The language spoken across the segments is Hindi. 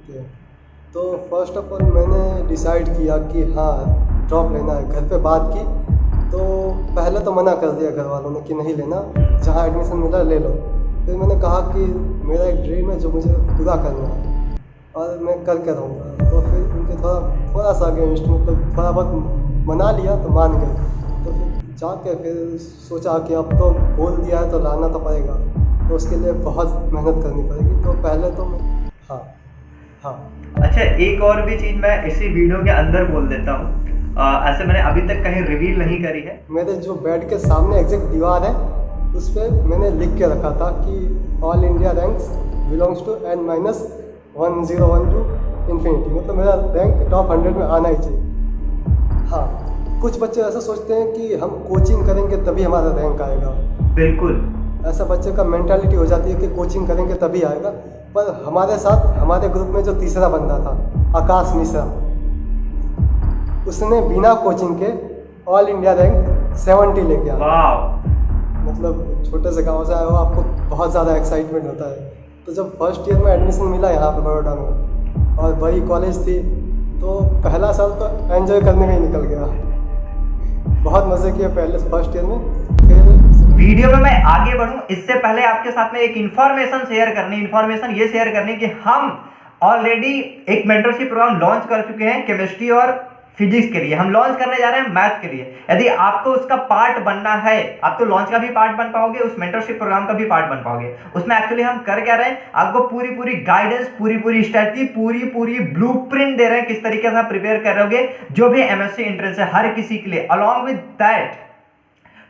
ओके। तो फर्स्ट ऑफ ऑल मैंने डिसाइड किया कि हाँ ड्रॉप लेना है, घर पे बात की। तो पहले तो मना कर दिया घर वालों ने कि नहीं लेना, जहाँ एडमिशन मिला ले लो। फिर मैंने कहा कि मेरा एक ड्रीम है जो मुझे पूरा करना है और मैं करके रहूँगा। तो फिर उनके थोड़ा थोड़ा सा अगेंस्ट, मतलब थोड़ा बहुत मना लिया तो मान गए। तो फिर जाके फिर सोचा कि अब तो बोल दिया है तो लाना तो पड़ेगा, तो उसके लिए बहुत मेहनत करनी पड़ेगी। तो पहले तो मैं, हाँ, हाँ, अच्छा, एक और भी चीज मैं इसी वीडियो के अंदर बोल देता हूँ। ऐसे मैंने अभी तक कहीं रिवील नहीं करी है। मेरे जो बेड के सामने एग्जैक्ट दीवार है उस पर मैंने लिख के रखा था कि all India ranks belongs to N minus 1012 infinity, मतलब मेरा रैंक टॉप 100 में आना ही चाहिए। हाँ, कुछ बच्चे ऐसा सोचते हैं कि हम कोचिंग करेंगे तभी हमारा रैंक आएगा। बिल्कुल। ऐसा बच्चे का मेंटालिटी हो जाती है कि कोचिंग करेंगे तभी आएगा। पर हमारे साथ हमारे ग्रुप में जो तीसरा बंदा था, आकाश मिश्रा, उसने बिना कोचिंग के ऑल इंडिया रैंक 70 ले गया। वाह। मतलब छोटे से गांव से आए हो, आपको बहुत ज़्यादा एक्साइटमेंट होता है। तो जब फर्स्ट ईयर में एडमिशन मिला यहाँ पे बड़ौदा में और बड़ी कॉलेज थी, तो पहला साल तो एंजॉय करने में ही निकल गया। बहुत मज़े किए पहले फर्स्ट ईयर में। फिर वीडियो में मैं आगे बढ़ूं इससे पहले आपके साथ में एक इंफॉर्मेशन ये शेयर करनी कि हम ऑलरेडी एक मेंटरशिप प्रोग्राम लॉन्च कर चुके हैं केमिस्ट्री और फिजिक्स के लिए। हम लॉन्च करने जा रहे हैं मैथ के लिए। यदि आपको उसका पार्ट बनना है, आप तो लॉन्च का भी पार्ट बन पाओगे, उस मेंटरशिप प्रोग्राम का भी पार्ट बन पाओगे। उसमें एक्चुअली हम कर क्या रहे हैं, आपको पूरी पूरी गाइडेंस, पूरी पूरी स्ट्रेटजी, पूरी पूरी ब्लूप्रिंट दे रहे हैं किस तरीके से आप प्रिपेयर कर रहोगे जो भी एमएससी एंट्रेंस है हर किसी के लिए। Along with that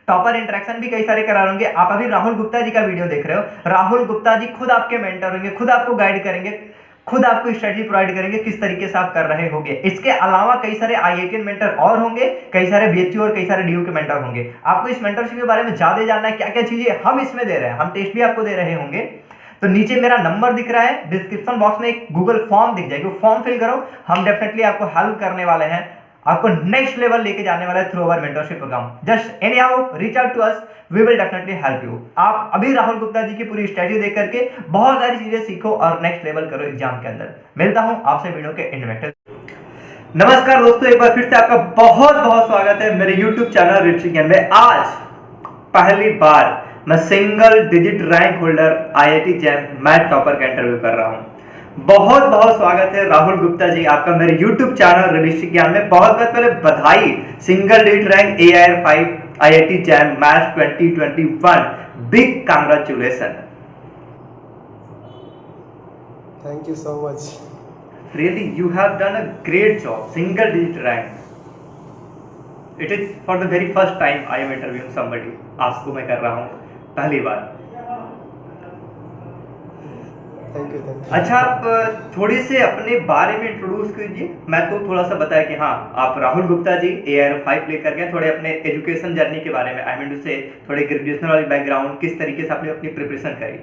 topper interaction भी कई सारे करा होंगे। आप अभी राहुल गुप्ता जी का वीडियो देख रहे हो। राहुल गुप्ता जी खुद आपके मेंटर होंगे, खुद आपको गाइड करेंगे, खुद आपको स्ट्रेटजी प्रोवाइड करेंगे किस तरीके से आप कर रहे होंगे। इसके अलावा कई सारे आईआईटी मेंटर और होंगे, कई सारे बीएचयू और कई सारे डीयू के मेंटर होंगे। आपको इस मेंटरशिप के बारे में ज्यादा जानना है, क्या क्या चीजें हम इसमें दे रहे हैं, हम टेस्ट भी आपको दे रहे होंगे, तो नीचे मेरा नंबर दिख रहा है, डिस्क्रिप्शन बॉक्स में एक गूगल फॉर्म दिख जाएगी, फॉर्म फिल करो। हम डेफिनेटली आपको हेल्प करने वाले हैं, आपको नेक्स्ट लेवल लेके जाने वाला है through our mentorship program. Just any how reach out to us, we will definitely help you. आप अभी राहुल गुप्ता जी की पूरी स्ट्रेटजी देख करके बहुत सारी चीजें सीखो और नेक्स्ट लेवल करो एग्जाम के अंदर। मिलता हूं आपसे वीडियो के एंड में। नमस्कार दोस्तों, एक बार फिर से आपका बहुत बहुत स्वागत है मेरे YouTube चैनल ऋषि ज्ञान में। आज पहली बार मैं single digit rank holder IIT jam math topper का इंटरव्यू कर रहा हूं। बहुत बहुत स्वागत है राहुल गुप्ता जी आपका मेरे YouTube चैनल ऋषि ज्ञान में। बहुत बहुत पहले बधाई, single digit rank AIR5 IIT jam maths 2021, big congratulation. Thank you so much. Really, you have done a great job. Single digit rank. It is for the very first time I am interviewing somebody. आपको मैं कर रहा हूँ पहली बार। Thank you, thank you. अच्छा, आप थोड़ी से अपने बारे में इंट्रोड्यूस कीजिए। मैं तो थोड़ा सा बताया कि हाँ, आप राहुल गुप्ता जी AIR5 लेकर गए। थोड़े अपने एजुकेशन जर्नी के बारे में, आई मीन टू से थोड़े ग्रेजुएशन वाली बैकग्राउंड, किस तरीके से आपने अपनी प्रिपरेशन करी।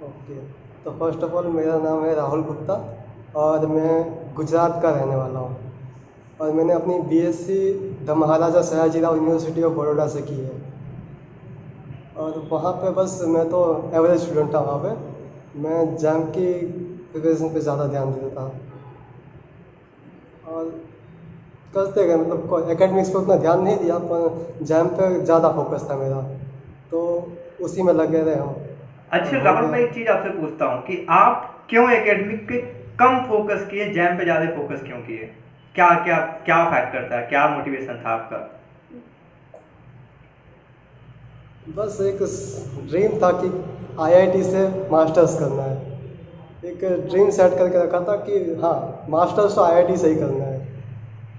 ओके। तो फर्स्ट ऑफ ऑल मेरा नाम है राहुल गुप्ता और मैं गुजरात का रहने वाला हूँ। और मैंने अपनी BSc the Maharaja Sayajirao university of Baroda से की है। और वहाँ पे बस मैं तो एवरेज स्टूडेंट था वहाँ पे। मैं जैम की प्रिपरेशन पे ज़्यादा ध्यान देता था और करते गए, मतलब एकेडमिक्स पे उतना ध्यान नहीं दिया, पर जैम पे ज़्यादा फोकस था मेरा, तो उसी में लगे रहे हम। अच्छा राहुल, मैं एक चीज आपसे पूछता हूँ कि आप क्यों एकेडमिक पे कम फोकस किए, जैम पे ज्यादा फोकस क्यों किए? क्या क्या क्या फैक्टर था, क्या मोटिवेशन था आपका? बस एक ड्रीम था कि आईआईटी से मास्टर्स करना है। एक ड्रीम सेट करके रखा था कि हाँ, मास्टर्स तो आईआईटी से ही करना है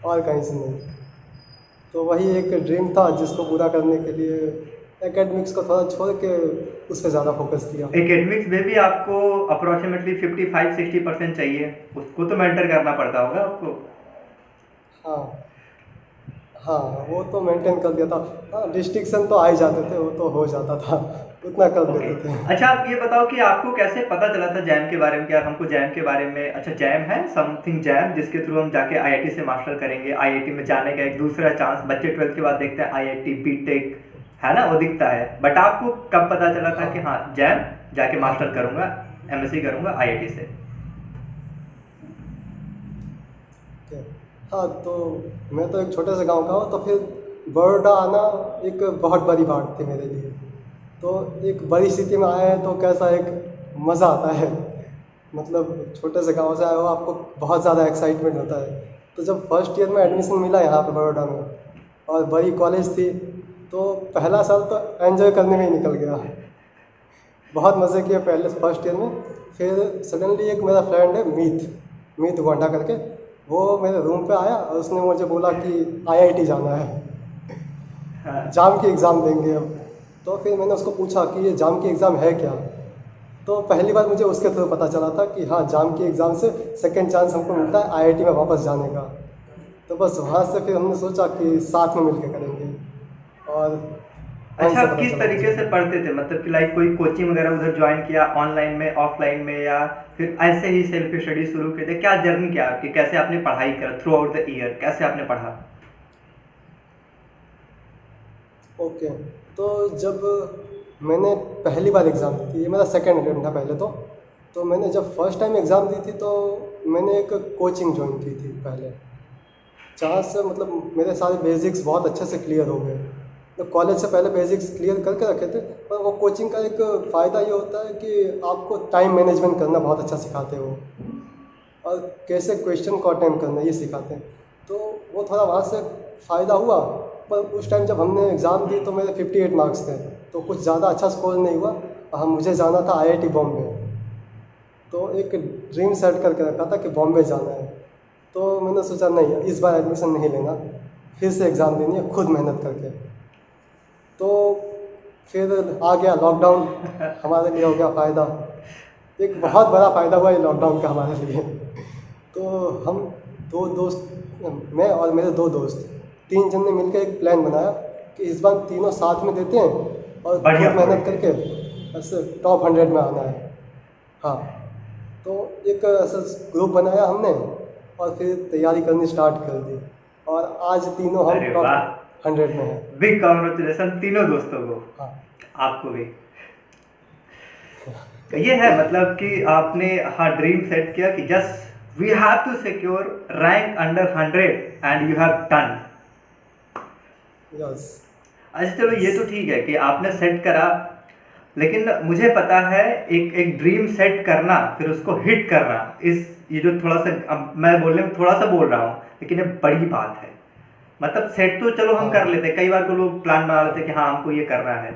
और कहीं से नहीं। तो वही एक ड्रीम था जिसको पूरा करने के लिए एकेडमिक्स को थोड़ा छोड़ के उस पर ज़्यादा फोकस किया। एकेडमिक्स में भी आपको अप्रोक्सीमेटली 55-60% चाहिए, उसको तो मेंटर करना पड़ता होगा आपको। हाँ, हाँ, वो तो मेंटेन कर दिया था। हाँ, डिस्टिंक्शन तो आ ही जाते थे, वो तो हो जाता था, उतना कर ओके। देते थे। अच्छा, आप ये बताओ कि आपको कैसे पता चला था जैम के बारे में, क्या हमको जैम के बारे में, अच्छा जैम है समथिंग जैम जिसके थ्रू हम जाके आईआईटी से मास्टर करेंगे, आईआईटी में जाने का एक दूसरा चांस। बच्चे 12th के बाद देखते हैं आईआईटी बीटेक, है ना, वो दिखता है। बट आपको कब पता चला था कि हाँ जैम जाके मास्टर करूंगा, एमएससी करूँगा आईआईटी से। ओके। हाँ, तो मैं तो एक छोटे से गांव का हूँ, तो फिर बड़ौदा आना एक बहुत बड़ी बात थी मेरे लिए। तो एक बड़ी सिटी में आए हैं तो कैसा एक मज़ा आता है, मतलब छोटे से गांव से आए हो, आपको बहुत ज़्यादा एक्साइटमेंट होता है। तो जब फर्स्ट ईयर में एडमिशन मिला यहाँ पे बड़ौदा में, और बड़ी कॉलेज थी, तो पहला साल तो एंजॉय करने में ही निकल गया। बहुत मज़े किए पहले फर्स्ट ईयर में। फिर सडनली एक मेरा फ्रेंड है मीत गोंडा करके, वो मेरे रूम पे आया और उसने मुझे बोला कि आईआईटी जाना है, हाँ। जाम की एग्ज़ाम देंगे अब। तो फिर मैंने उसको पूछा कि ये जाम की एग्ज़ाम है क्या। तो पहली बार मुझे उसके थ्रू पता चला था कि हाँ, जाम की एग्ज़ाम से सेकंड चांस हमको मिलता है आईआईटी में वापस जाने का। तो बस वहाँ से फिर हमने सोचा कि साथ में मिलके करेंगे, और वहीं अच्छा, से आप पता किस चला तरीके मुझे। से पढ़ते थे? मतलब कि लाइक कोई कोचिंग वगैरह उधर ज्वाइन किया ऑनलाइन में, ऑफलाइन में, या फिर ऐसे ही सेल्फ स्टडी शुरू किए थे? क्या जर्नी क्या आपकी, कैसे आपने पढ़ाई करा थ्रू आउट द ईयर, कैसे आपने पढ़ा? ओके। तो जब मैंने पहली बार एग्ज़ाम दी थी, ये मेरा सेकंड अटेम्प्ट था पहले तो मैंने जब फर्स्ट टाइम एग्ज़ाम दी थी तो मैंने एक कोचिंग ज्वाइन की थी पहले, जहाँ से मतलब मेरे सारे बेसिक्स बहुत अच्छे से क्लियर हो गए। तो कॉलेज से पहले बेसिक्स क्लियर करके रखे थे, पर वो कोचिंग का एक फ़ायदा ये होता है कि आपको टाइम मैनेजमेंट करना बहुत अच्छा सिखाते हो, और कैसे क्वेश्चन को अटेम्प्ट करना ये सिखाते हैं। तो वो थोड़ा वहाँ से फ़ायदा हुआ। पर उस टाइम जब हमने एग्ज़ाम दी तो मेरे 58 मार्क्स थे, तो कुछ ज़्यादा अच्छा स्कोर नहीं हुआ। और मुझे जाना था आईआईटी बॉम्बे, तो एक ड्रीम सेट करके रखा था कि बॉम्बे जाना है। तो मैंने सोचा नहीं, इस बार एडमिशन नहीं लेना, फिर से एग्ज़ाम देनी है खुद मेहनत करके। तो फिर आ गया लॉकडाउन, हमारे लिए हो गया फ़ायदा, एक बहुत बड़ा फ़ायदा हुआ ये लॉकडाउन का हमारे लिए। तो हम दो दोस्त, मैं और मेरे दो दोस्त, 3 जन ने मिलकर एक प्लान बनाया कि इस बार तीनों साथ में देते हैं और बढ़िया खूब मेहनत point करके ऐसे टॉप 100 में आना है। हाँ, तो एक ऐसा ग्रुप बनाया हमने, और फिर तैयारी करनी स्टार्ट कर दी, और आज तीनों हम अरे टॉप वाह, 100 में हैं। बिग कॉन्ग्रेचुलेसन तीनों दोस्तों को, हाँ। आपको भी। तो ये है मतलब कि आपने हाँ ड्रीम सेट किया कि just we have to secure rank under 100 and you have done. Yes. अच्छा चलो, ये तो ठीक है कि आपने सेट करा, लेकिन मुझे पता है एक ड्रीम सेट करना फिर उसको हिट करना, इस ये जो थोड़ा सा अब मैं बोलने में थोड़ा सा बोल रहा हूँ, लेकिन ये बड़ी बात है। मतलब सेट तो चलो हम कर लेते हैं, कई बार को लोग प्लान बना लेते हैं कि हाँ हमको ये करना है,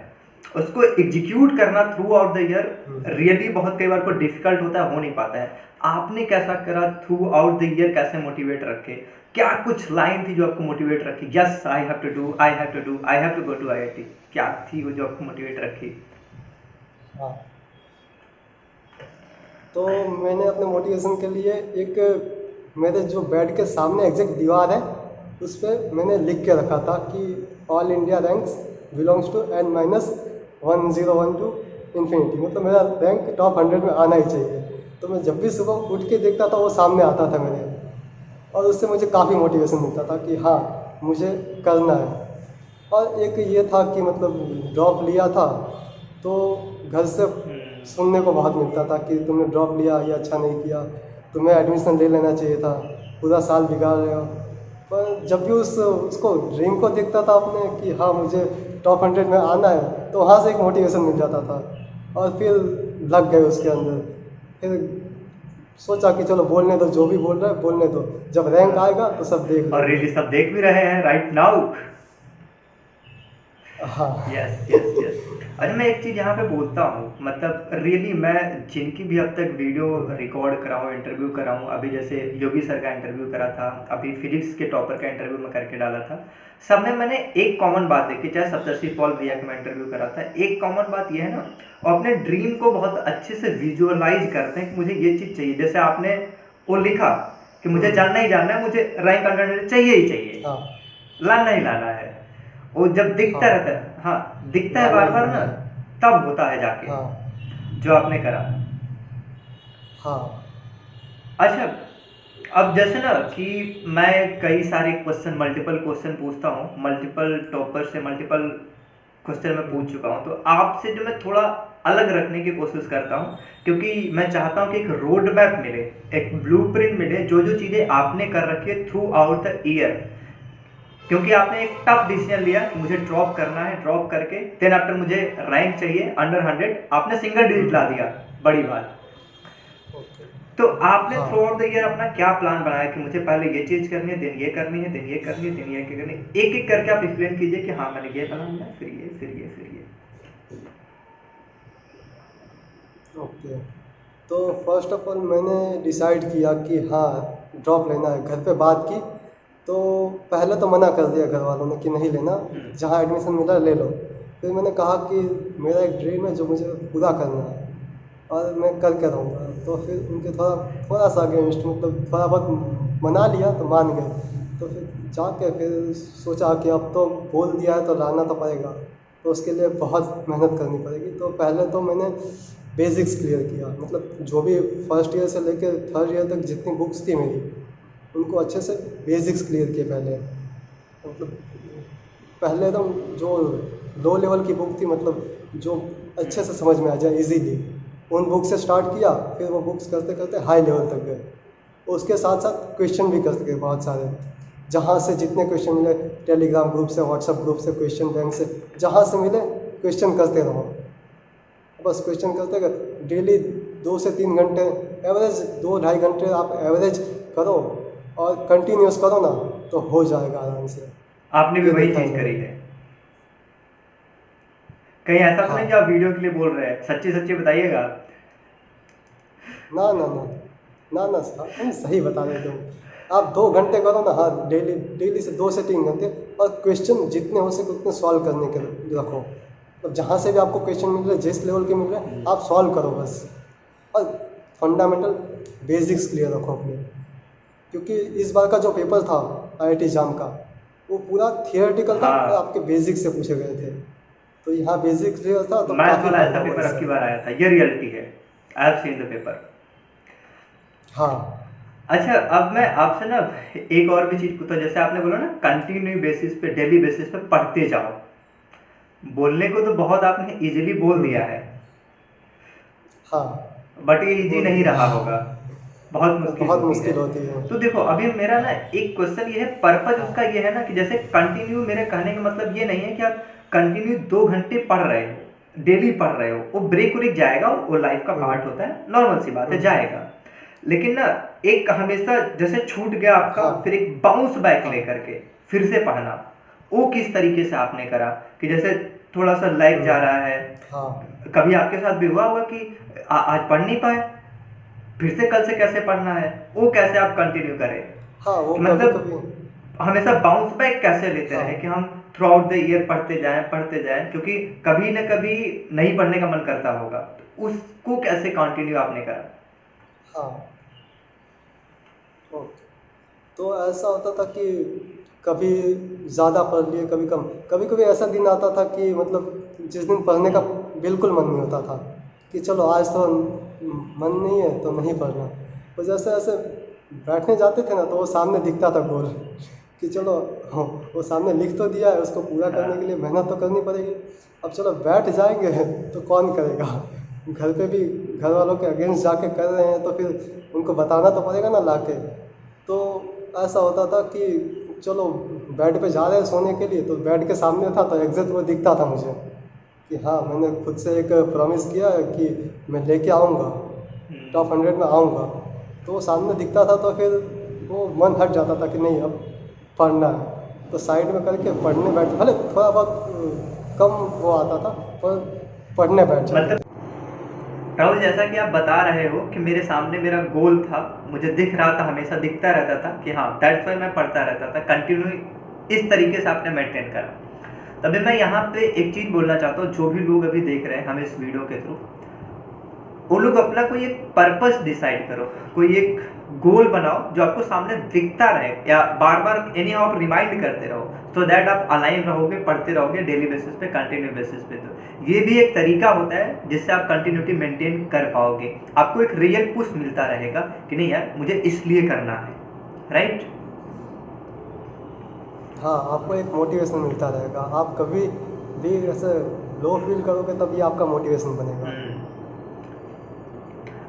उसको एग्जीक्यूट करना through out the year really बहुत कई बार को डिफिकल्ट होता है, हो नहीं पाता है। आपने कैसा करा थ्रू आउट द ईयर, कैसे मोटिवेट रखे? क्या कुछ लाइन थी जो आपको मोटिवेट रखी? Yes I have to do, I have to do, I have to go to IIT, क्या थी वो जो आपको मोटिवेट रखी? हाँ, तो मैंने अपने मोटिवेशन के लिए एक मेरे जो बेड के सामने एग्जैक्ट दीवार है, उस पर मैंने लिख के रखा था कि all India ranks belongs to N-1012 infinity, मतलब मेरा रैंक टॉप 100 में आना ही चाहिए। तो मैं जब भी सुबह उठ के देखता था वो सामने आता था मेरे, और उससे मुझे काफ़ी मोटिवेशन मिलता था कि हाँ मुझे करना है। और एक ये था कि मतलब ड्रॉप लिया था तो घर से सुनने को बहुत मिलता था कि तुमने ड्रॉप लिया, ये अच्छा नहीं किया, तुम्हें एडमिशन ले लेना चाहिए था, पूरा साल बिगाड़ रहे हो। पर जब भी उसको ड्रीम को देखता था अपने कि हाँ मुझे टॉप 100 में आना है, तो वहाँ से एक मोटिवेशन मिल जाता था, और फिर लग गए उसके अंदर। फिर सोचा कि चलो बोलने दो, जो भी बोल रहा है बोलने दो, जब रैंक आएगा तो सब देख और लेंगे। रियली सब देख भी रहे हैं राइट नाउ। हाँ। Yes yes yes. अच्छा मैं एक चीज़ यहाँ पे बोलता हूँ, मतलब रियली मैं जिनकी भी अब तक वीडियो रिकॉर्ड करा हूँ, इंटरव्यू करा हूँ, अभी जैसे योगी सर का इंटरव्यू करा था, अभी फिजिक्स के टॉपर का इंटरव्यू मैं करके डाला था, सब में मैंने एक कॉमन बात देखी, चाहे सप्तर्षि पॉल भैया का मैं इंटरव्यू करा था, एक कॉमन बात ये है ना, वो अपने ड्रीम को बहुत अच्छे से विजुअलाइज करते हैं कि मुझे ये चीज़ चाहिए। जैसे आपने वो लिखा कि मुझे जानना ही जानना है, मुझे रैंक अंडर चाहिए ही चाहिए, हाँ। लाना ही लाना है। वो जब दिखता हाँ। रहता है, हाँ दिखता है बार बार ना, तब होता है जाके हाँ। जो आपने करा। हाँ। अच्छा अब जैसे ना कि मैं कई सारे क्वेश्चन, मल्टीपल क्वेश्चन पूछता हूँ, मल्टीपल टॉपर से मल्टीपल क्वेश्चन मैं पूछ चुका हूँ, तो आपसे जो मैं थोड़ा अलग रखने की कोशिश करता हूँ, क्योंकि मैं चाहता हूँ कि एक रोड मैप मिले, एक ब्लूप्रिंट मिले, जो जो चीज़ें आपने कर रखी है थ्रू आउट द ईयर। क्योंकि आपने एक टफ डिसीजन लिया कि मुझे ड्रॉप करना है, ड्रॉप करके देन आफ्टर मुझे रैंक चाहिए अंडर 100, आपने सिंगल डिजिट ला दिया, बड़ी बात। ओके। तो आपने हाँ थ्रू आउट द ईयर अपना क्या प्लान बनाया कि मुझे पहले ये चीज़ करनी है, देन ये करनी है, देन ये करनी है, देन ये करनी है, एक एक करके आप एक्सप्लेन कीजिए कि हाँ मैंने ये प्लान बनाया, फिर ये, फिर ये, फिर ये। ओके। तो फर्स्ट ऑफ ऑल मैंने डिसाइड किया कि हाँ ड्रॉप लेना है। घर पे बात की तो पहले तो मना कर दिया घर वालों ने कि नहीं लेना, जहाँ एडमिशन मिला ले लो। फिर मैंने कहा कि मेरा एक ड्रीम है जो मुझे पूरा करना है और मैं करके रहूँगा। तो फिर उनके थोड़ा सा अगेंस्ट, मतलब थोड़ा बहुत मना लिया तो मान गए। तो फिर जाके फिर सोचा कि अब तो बोल दिया है तो लाना तो पड़ेगा, तो उसके लिए बहुत मेहनत करनी पड़ेगी। तो पहले तो मैंने बेसिक्स क्लियर किया, मतलब जो भी फर्स्ट ईयर से लेकर थर्ड ईयर तक जितनी बुक्स थी मेरी, उनको अच्छे से बेसिक्स क्लियर किए पहले। मतलब पहले एकदम जो लो लेवल की बुक थी, मतलब जो अच्छे से समझ में आ जाए इजीली, उन बुक से स्टार्ट किया। फिर वो बुक्स करते करते हाई लेवल तक गए। उसके साथ साथ क्वेश्चन भी करते गए बहुत सारे, जहाँ से जितने क्वेश्चन मिले, टेलीग्राम ग्रुप से, व्हाट्सएप ग्रुप से, क्वेश्चन बैंक से, जहाँ से मिले क्वेश्चन करते रहो। बस क्वेश्चन करते गए डेली 2 से 3 घंटे, एवरेज 2-2.5 घंटे आप एवरेज करो और कंटिन्यूस करो ना, तो हो जाएगा आराम से। आपने भी ये वही देखा चीज़ है करी मैंने। है। कहीं ऐसा तो हाँ। नहीं कि आप वीडियो के लिए बोल रहे हैं, सच्ची सच्ची बताइएगा। ना ना ना ना ना सर, तुम सही बता रहे हो। आप 2 घंटे करो ना, हाँ डेली, डेली से 2 से 3 घंटे, और क्वेश्चन जितने हो सके उतने सॉल्व करने के रखो। अब जहाँ से भी आपको क्वेश्चन मिल रहे, जिस लेवल के मिल रहे, आप सॉल्व करो बस। और फंडामेंटल बेसिक्स क्लियर रखो अपने, क्योंकि इस बार का जो पेपर था IIT जाम का, वो पूरा थियोरेटिकल था और हाँ, आपके बेसिक से पूछे गए थे। तो यहाँ बेसिक क्लियर था तो मैथ काफ़ी वाला फायदा ऐसा हुआ पेपर अब की इससे। बार आया था, ये रियलिटी है। I have seen the paper. हाँ अच्छा, अब मैं आपसे ना एक और भी चीज़ पूछता हूँ। जैसे आपने बोला ना कंटिन्यू बेसिस पे, डेली बेसिस पे पढ़ते जाओ, बोलने को तो बहुत आपने इजीली बोल दिया है, हाँ बट ये इजी बोल नहीं दिया। रहा होगा, बहुत मुश्किल बहुत होती है। मुश्किल होती है। तो देखो अभी मेरा ना एक क्वेश्चन ये है, पर्पज हाँ उसका ये है ना कि जैसे कंटिन्यू, मेरे कहने का मतलब ये नहीं है कि आप कंटिन्यू 2 घंटे पढ़ रहे हो, डेली पढ़ रहे हो, वो ब्रेक व्रेक जाएगा, वो लाइफ का पार्ट होता है, नॉर्मल सी बात है, जाएगा। लेकिन ना एक हमेशा जैसे छूट गया आपका, हाँ फिर एक बाउंस बैक हाँ लेकर के फिर से पढ़ना, वो किस तरीके से आपने करा कि जैसे थोड़ा सा लैग जा रहा है, हाँ कभी आपके साथ भी हुआ होगा कि आज पढ़ नहीं पाए, फिर से कल से कैसे पढ़ना है, वो कैसे आप कंटिन्यू करें, हाँ वो कि कभी मतलब कभी। हमेशा बाउंस बैक कैसे लेते हाँ रहे कि हम थ्रू आउट द ईयर पढ़ते जाएं, क्योंकि कभी ना कभी नहीं पढ़ने का मन करता होगा, तो उसको कैसे कंटिन्यू आपने करा? हाँ ओके। तो ऐसा होता था कि कभी ज़्यादा पढ़ लिए, कभी कम। कभी कभी ऐसा दिन आता था कि मतलब जिस दिन पढ़ने का बिल्कुल मन नहीं होता था, कि चलो आज तो मन नहीं है तो नहीं पढ़ना। तो जैसे जैसे बैठने जाते थे ना, तो वो सामने दिखता था गोल, कि चलो हाँ, वो सामने लिख तो दिया है, उसको पूरा करने के लिए मेहनत तो करनी पड़ेगी। अब चलो बैठ जाएंगे तो कौन करेगा। घर पे भी घर वालों के अगेंस्ट जाके कर रहे हैं तो फिर उनको बताना तो पड़ेगा ना लाके। तो ऐसा होता था कि चलो बेड पे जा रहे हैं सोने के लिए, तो बेड के सामने था तो एग्जैक्ट वो दिखता था मुझे कि हाँ मैंने खुद से एक प्रॉमिस किया है कि मैं लेके आऊँगा, टॉप 100 में आऊँगा। तो वो सामने दिखता था तो फिर वो मन हट जाता था कि नहीं अब पढ़ना है, तो साइड में करके पढ़ने बैठ, भले थोड़ा बहुत कम वो आता था पर पढ़ने बैठ जाता। मतलब राहुल, जैसा कि आप बता रहे हो कि मेरे सामने मेरा गोल था, मुझे दिख रहा था, हमेशा दिखता रहता था कि हाँ दैट्स वाई मैं पढ़ता रहता था कंटिन्यू, इस तरीके से आपने मेंटेन करा। तभी मैं यहाँ पे एक चीज़ बोलना चाहता हूँ, जो भी लोग अभी देख रहे हैं हमें इस वीडियो के थ्रू, वो लोग अपना कोई एक पर्पस डिसाइड करो, कोई एक गोल बनाओ जो आपको सामने दिखता रहे, या बार बार एनी आप रिमाइंड करते रहो, सो दैट आप अलाइन रहोगे, पढ़ते रहोगे डेली बेसिस पे, कंटिन्यू बेसिस पे। तो ये भी एक तरीका होता है जिससे आप कंटिन्यूटी मेंटेन कर पाओगे, आपको एक रियल पुश मिलता रहेगा कि नहीं यार मुझे इसलिए करना है, राइट? हाँ आपको एक मोटिवेशन मिलता रहेगा। आप कभी भी ऐसे लो फील करोगे तभी आपका मोटिवेशन बनेगा।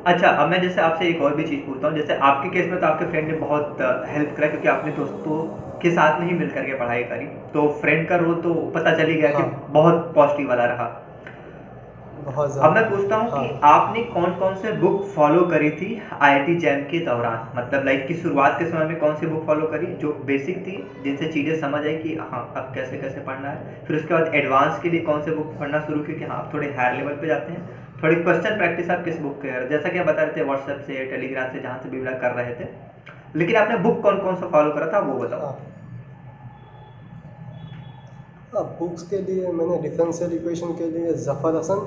अच्छा, अब मैं जैसे आपसे एक और भी चीज़ पूछता हूँ, जैसे आपके केस में तो आपके फ्रेंड ने बहुत हेल्प करा क्योंकि आपने दोस्तों के साथ में ही मिल करके पढ़ाई करी, तो फ्रेंड का रोल तो पता चल ही गया कि हाँ, बहुत पॉजिटिव वाला रहा। बहुत अब मैं ज़्यादा। पूछता हूँ हाँ, कि आपने कौन कौन से बुक फॉलो करी थी आईआईटी जैम के दौरान, मतलब लाइक कि शुरुआत के समय में कौन सी बुक फॉलो करी जो बेसिक थी, जिनसे चीज़ें समझ आई कि हाँ अब कैसे कैसे पढ़ना है, फिर उसके बाद एडवांस के लिए कौन से बुक पढ़ना शुरू की कि हाँ आप थोड़े हायर लेवल पे जाते हैं, थोड़ी क्वेश्चन प्रैक्टिस आप किस बुक के, जैसा कि आप बता रहे थे व्हाट्सएप से टेलीग्राम से जहाँ से भी कर रहे थे, लेकिन आपने बुक कौन कौन सा फॉलो करा था वो बताओ। हाँ। अब बुक्स के लिए मैंने डिफरेंशियल इक्वेशन के लिए ज़फ़र हसन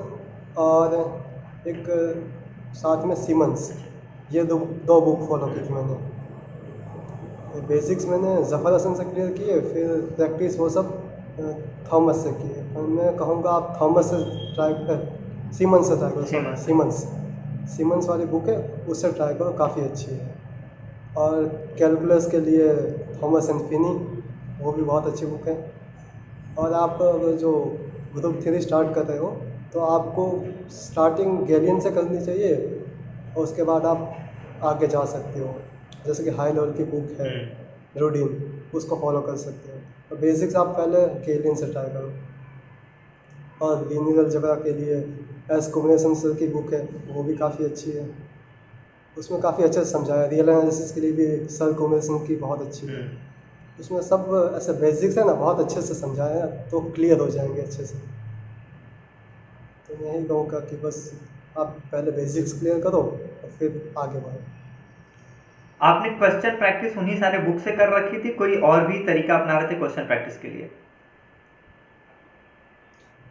और एक साथ में सीमंस, ये दो दो बुक फॉलो की थी मैंने। बेसिक्स मैंने ज़फ़र हसन से क्लियर किए, फिर प्रैक्टिस वो सब थॉमस से किए। और मैं कहूँगा आप थॉमस से सीमंस से ट्राई करो, सॉरी सीमंस। सीमंस। सीमंस वाली बुक है, उससे ट्राई करो, काफ़ी अच्छी है। और कैलकुलस के लिए थॉमस एंड फिनी, वो भी बहुत अच्छी बुक है। और आप अगर जो ग्रुप थ्री स्टार्ट कर रहे हो तो आपको स्टार्टिंग गैलियन से करनी चाहिए, और उसके बाद आप आगे जा सकते हो। जैसे कि हाई लेवल की बुक है रूडीन, उसको फॉलो कर सकते हो। तो बेसिक्स आप पहले गैलियन से ट्राई करो। और लीनियर अलजेब्रा के लिए एस कॉम्बिनेशन सर की बुक है, वो भी काफ़ी अच्छी है। उसमें काफ़ी अच्छे से समझाया है। रियल एनालिसिस के लिए भी सर कॉम्बिनेशन की बहुत अच्छी है। उसमें सब ऐसे बेसिक्स है ना, बहुत अच्छे से समझाया है, तो क्लियर हो जाएंगे अच्छे से। तो मैं यही कहूँगा कि बस आप पहले बेसिक्स क्लियर करो और फिर आगे बढ़ो। आपने क्वेश्चन प्रैक्टिस उन्हीं सारे बुक से कर रखी थी, कोई और भी तरीका अपना रहे थे क्वेश्चन प्रैक्टिस के लिए?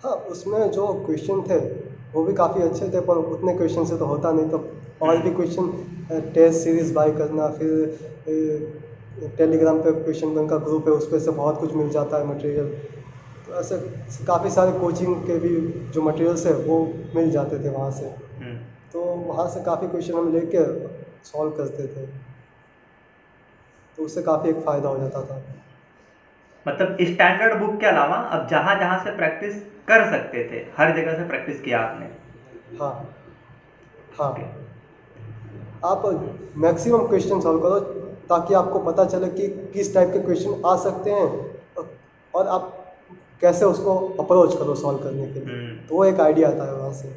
हाँ, उसमें जो क्वेश्चन थे वो भी काफ़ी अच्छे थे, पर उतने क्वेश्चन से तो होता नहीं। तो और भी क्वेश्चन टेस्ट सीरीज़ बाय करना, फिर टेलीग्राम पे क्वेश्चन बैंक का ग्रुप है, उस पर से बहुत कुछ मिल जाता है मटेरियल। तो ऐसे काफ़ी सारे कोचिंग के भी जो मटेरियल्स है वो मिल जाते थे वहाँ से। तो वहाँ से काफ़ी क्वेश्चन हम लेके सॉल्व करते थे, तो उससे काफ़ी एक फ़ायदा हो जाता था। मतलब स्टैंडर्ड बुक के अलावा अब जहाँ जहाँ से प्रैक्टिस कर सकते थे हर जगह से प्रैक्टिस किया आपने? हाँ, हाँ। आप मैक्सिमम क्वेश्चन सॉल्व करो ताकि आपको पता चले कि किस टाइप के क्वेश्चन आ सकते हैं, और आप कैसे उसको अप्रोच करो सॉल्व करने के लिए। तो वो एक आइडिया आता है वहाँ से।